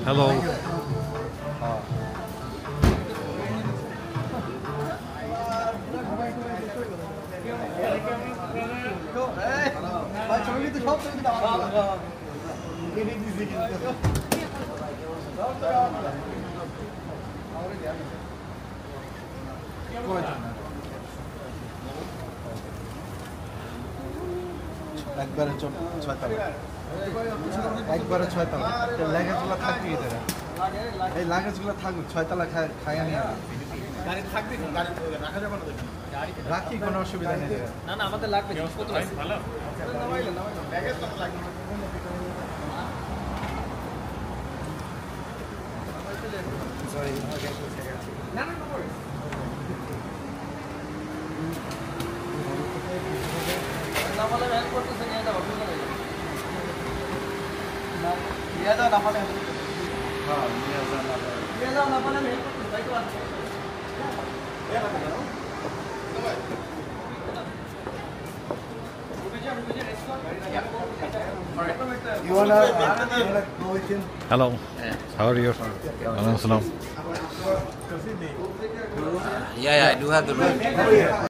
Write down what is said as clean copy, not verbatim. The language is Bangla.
Hello. একবারে ছয়তলা একবারে ছয়তলা লাগেজগুলো থাকবে এদের এই লাগেজগুলো থাকুক ছয়তলা খাই আমি গাড়ি থাকবে গাড়ি রাখা যাবে না রাখি কোনো অসুবিধা নেই না না আমাদের লাগবে জিনিসপত্র আছে ভালো নামাইলে লাগেজ কত লাগবে সরি না না নামালে হেল্প করতেছে নিয়ে দাও নিয়ে দাও নামালে হ্যাঁ নিয়ে যাও নামালে হেল্প করতেছে তাই তো আছে Hello. How are you? Yeah, I do have the room.